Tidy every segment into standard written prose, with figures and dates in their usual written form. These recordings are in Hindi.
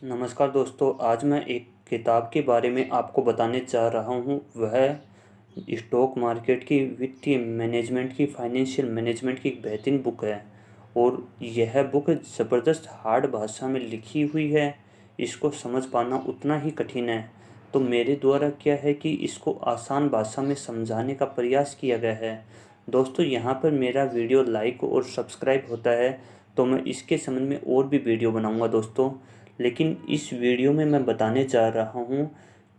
नमस्कार दोस्तों, आज मैं एक किताब के बारे में आपको बताने जा रहा हूँ। वह स्टॉक मार्केट की, वित्तीय मैनेजमेंट की, फाइनेंशियल मैनेजमेंट की एक बेहतरीन बुक है। और यह बुक ज़बरदस्त हार्ड भाषा में लिखी हुई है। इसको समझ पाना उतना ही कठिन है। तो मेरे द्वारा क्या है कि इसको आसान भाषा में समझाने का प्रयास किया गया है। दोस्तों, यहाँ पर मेरा वीडियो लाइक और सब्सक्राइब होता है तो मैं इसके संबंध में और भी वीडियो बनाऊँगा दोस्तों। लेकिन इस वीडियो में मैं बताने जा रहा हूँ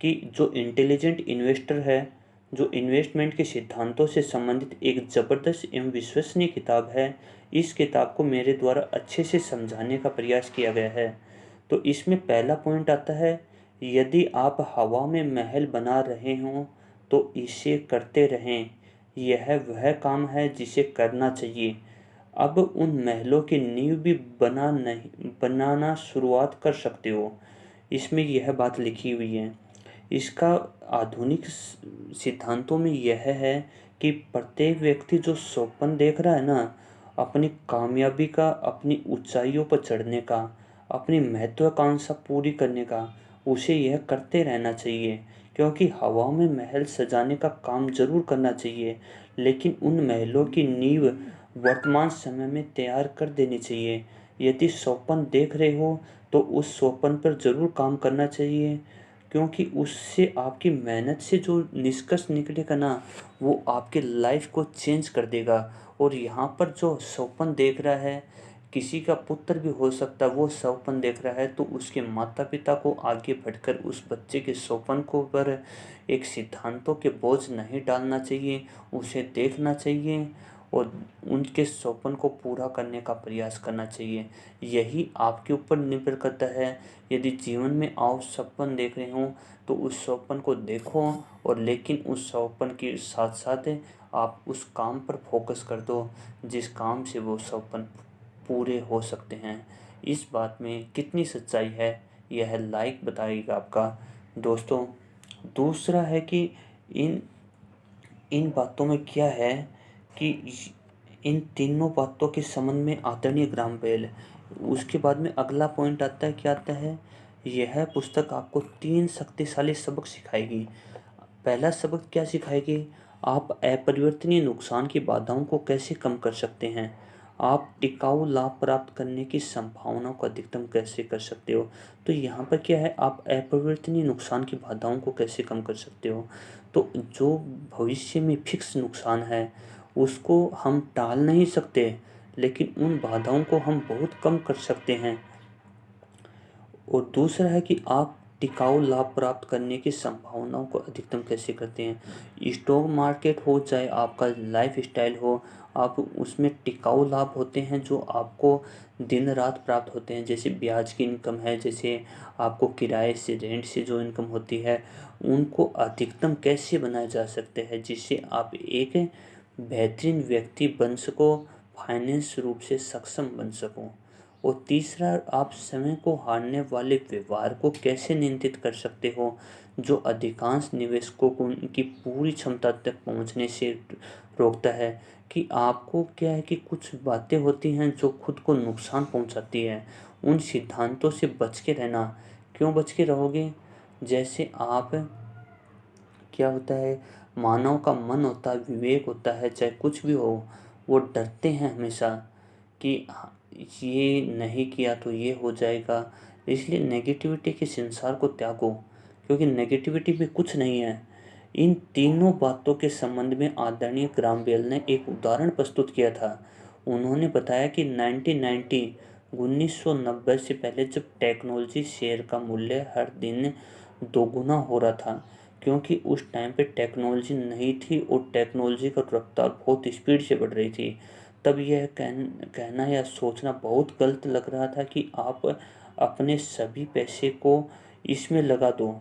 कि जो इंटेलिजेंट इन्वेस्टर है, जो इन्वेस्टमेंट के सिद्धांतों से संबंधित एक ज़बरदस्त एवं विश्वसनीय किताब है। इस किताब को मेरे द्वारा अच्छे से समझाने का प्रयास किया गया है। तो इसमें पहला पॉइंट आता है, यदि आप हवा में महल बना रहे हों तो इसे करते रहें। यह वह काम है जिसे करना चाहिए। अब उन महलों की नींव भी बनाना शुरुआत कर सकते हो। इसमें यह बात लिखी हुई है। इसका आधुनिक सिद्धांतों में यह है कि प्रत्येक व्यक्ति जो स्वप्न देख रहा है ना, अपनी कामयाबी का, अपनी ऊंचाइयों पर चढ़ने का, अपनी महत्वाकांक्षा पूरी करने का, उसे यह करते रहना चाहिए। क्योंकि हवा में महल सजाने का काम जरूर करना चाहिए, लेकिन उन महलों की नींव वर्तमान समय में तैयार कर देनी चाहिए। यदि स्वप्न देख रहे हो तो उस स्वप्न पर ज़रूर काम करना चाहिए, क्योंकि उससे आपकी मेहनत से जो निष्कर्ष निकलेगा ना, वो आपके लाइफ को चेंज कर देगा। और यहाँ पर जो स्वप्न देख रहा है, किसी का पुत्र भी हो सकता है, वो स्वप्न देख रहा है, तो उसके माता पिता को आगे बढ़कर उस बच्चे के स्वप्न को पर एक सिद्धांतों के बोझ नहीं डालना चाहिए, उसे देखना चाहिए और उनके स्वप्न को पूरा करने का प्रयास करना चाहिए। यही आपके ऊपर निर्भर करता है। यदि जीवन में आप सपन देख रहे हो तो उस स्वप्न को देखो, और लेकिन उस स्वप्न के साथ साथ आप उस काम पर फोकस कर दो जिस काम से वो स्वप्न पूरे हो सकते हैं। इस बात में कितनी सच्चाई है, यह लाइक बताइएगा आपका दोस्तों। दूसरा है कि इन इन बातों में क्या है कि इन तीनों बातों के संबंध में आदरणीय ग्राम बेल है। उसके बाद में अगला पॉइंट आता है, क्या आता है, यह पुस्तक आपको 3 शक्तिशाली सबक सिखाएगी। पहला सबक क्या सिखाएगी, आप अपरिवर्तनीय नुकसान की बाधाओं को कैसे कम कर सकते हैं। आप टिकाऊ लाभ प्राप्त करने की संभावनाओं को अधिकतम कैसे कर सकते हो। तो यहाँ पर क्या है, आप अपरिवर्तनीय नुकसान की बाधाओं को कैसे कम कर सकते हो। तो जो भविष्य में फिक्स नुकसान है उसको हम टाल नहीं सकते, लेकिन उन बाधाओं को हम बहुत कम कर सकते हैं। और दूसरा है कि आप टिकाऊ लाभ प्राप्त करने की संभावनाओं को अधिकतम कैसे करते हैं। स्टॉक मार्केट हो चाहे आपका लाइफ स्टाइल हो, आप उसमें टिकाऊ लाभ होते हैं जो आपको दिन रात प्राप्त होते हैं। जैसे ब्याज की इनकम है, जैसे आपको किराए से, रेंट से जो इनकम होती है, उनको अधिकतम कैसे बनाया जा सकता है जिससे आप एक बेहतरीन व्यक्ति बन सको, फाइनेंस रूप से सक्षम बन सको। और तीसरा, आप समय को हारने वाले व्यवहार को कैसे नियंत्रित कर सकते हो जो अधिकांश निवेशकों को उनकी पूरी क्षमता तक पहुंचने से रोकता है। कि आपको क्या है कि कुछ बातें होती हैं जो खुद को नुकसान पहुंचाती है, उन सिद्धांतों से बच के रहना। क्यों बच के रहोगे, जैसे आप, क्या होता है, मानव का मन होता है, विवेक होता है, चाहे कुछ भी हो, वो डरते हैं हमेशा कि ये नहीं किया तो ये हो जाएगा। इसलिए नेगेटिविटी के संसार को त्यागो, क्योंकि नेगेटिविटी में कुछ नहीं है। इन तीनों बातों के संबंध में आदरणीय ग्राम बेल ने एक उदाहरण प्रस्तुत किया था। उन्होंने बताया कि 1990 से पहले जब टेक्नोलॉजी शेयर का मूल्य हर दिन दोगुना हो रहा था, क्योंकि उस टाइम पे टेक्नोलॉजी नहीं थी और टेक्नोलॉजी का रफ्तार बहुत स्पीड से बढ़ रही थी। तब यह कहना या सोचना बहुत गलत लग रहा था कि आप अपने सभी पैसे को इसमें लगा दो,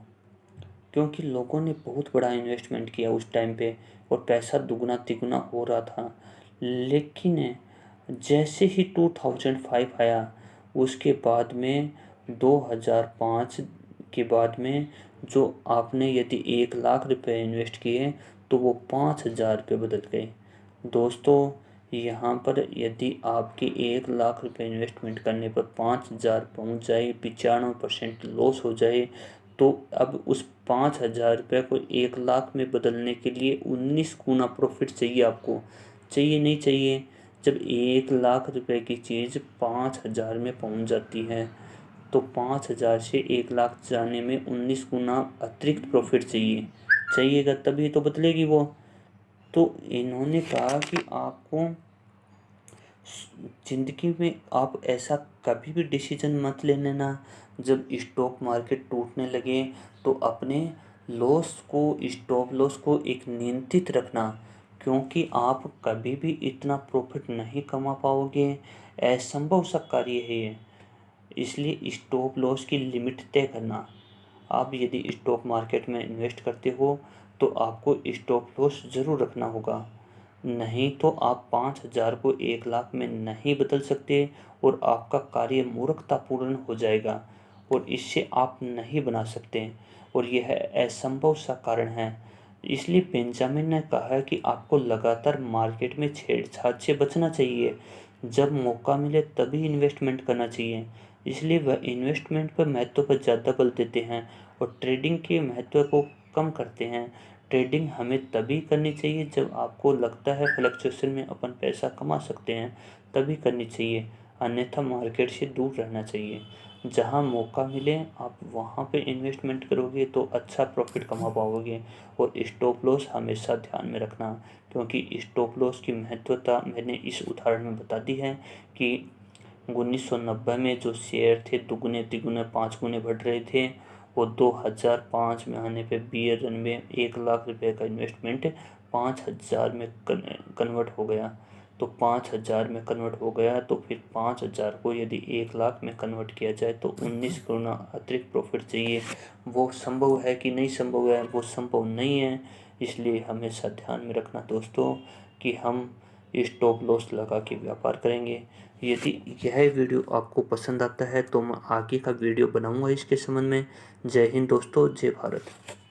क्योंकि लोगों ने बहुत बड़ा इन्वेस्टमेंट किया उस टाइम पे और पैसा दुगना तिगुना हो रहा था। लेकिन जैसे ही 2005 आया, उसके बाद में 2005 के बाद में जो आपने यदि 1 लाख रुपए इन्वेस्ट किए तो वो 5,000 रुपये बदल गए। दोस्तों, यहाँ पर यदि आपके 1 लाख रुपए इन्वेस्टमेंट करने पर 5,000 पहुँच जाए, 95% लॉस हो जाए, तो अब उस 5,000 रुपये को 1 लाख में बदलने के लिए 19 गुना प्रॉफिट चाहिए आपको। चाहिए नहीं चाहिए? जब 1 लाख रुपए की चीज़ 5,000 में पहुँच जाती है तो 5,000 से 1 लाख जाने में 19 गुना अतिरिक्त प्रॉफिट चाहिएगा, तभी तो बदलेगी वो। तो इन्होंने कहा कि आपको ज़िंदगी में आप ऐसा कभी भी डिसीजन मत ले लेना जब स्टॉक मार्केट टूटने लगे, तो अपने लॉस को, स्टॉप लॉस को एक नियंत्रित रखना, क्योंकि आप कभी भी इतना प्रॉफिट नहीं कमा पाओगे। असंभव सा कार्य है ये। इसलिए स्टॉप लॉस की लिमिट तय करना। आप यदि स्टॉक मार्केट में इन्वेस्ट करते हो तो आपको स्टॉप लॉस ज़रूर रखना होगा, नहीं तो आप 5,000 को 1 लाख में नहीं बदल सकते और आपका कार्य मूर्खतापूर्ण हो जाएगा और इससे आप नहीं बना सकते और यह असंभव सा कारण है। इसलिए बेंजामिन ने कहा है कि आपको लगातार मार्केट में छेड़छाड़ से बचना चाहिए। जब मौका मिले तभी इन्वेस्टमेंट करना चाहिए। इसलिए वह इन्वेस्टमेंट पर महत्व पर ज़्यादा बल देते हैं और ट्रेडिंग के महत्व को कम करते हैं। ट्रेडिंग हमें तभी करनी चाहिए जब आपको लगता है फ्लक्चुएशन में अपन पैसा कमा सकते हैं, तभी करनी चाहिए, अन्यथा मार्केट से दूर रहना चाहिए। जहां मौका मिले आप वहां पे इन्वेस्टमेंट करोगे तो अच्छा प्रॉफिट कमा पाओगे। और स्टॉप लॉस हमेशा ध्यान में रखना, क्योंकि स्टॉप लॉस की महत्वता मैंने इस उदाहरण में बता दी है कि 1990 में जो शेयर थे दुगुने तिगुने 5 गुने बढ़ रहे थे, वो 2005 में आने पे बियर रन में 1 लाख रुपए का इन्वेस्टमेंट 5,000 में कन्वर्ट हो गया। तो 5,000 में कन्वर्ट हो गया तो फिर 5,000 को यदि 1 लाख में कन्वर्ट किया जाए तो 19 गुना अतिरिक्त प्रॉफिट चाहिए। वो संभव है कि नहीं संभव है? वो संभव नहीं है। इसलिए हमेशा ध्यान में रखना दोस्तों कि हम स्टॉप लॉस लगा के व्यापार करेंगे। यदि यह वीडियो आपको पसंद आता है तो मैं आगे का वीडियो बनाऊंगा इसके संबंध में। जय हिंद दोस्तों, जय भारत।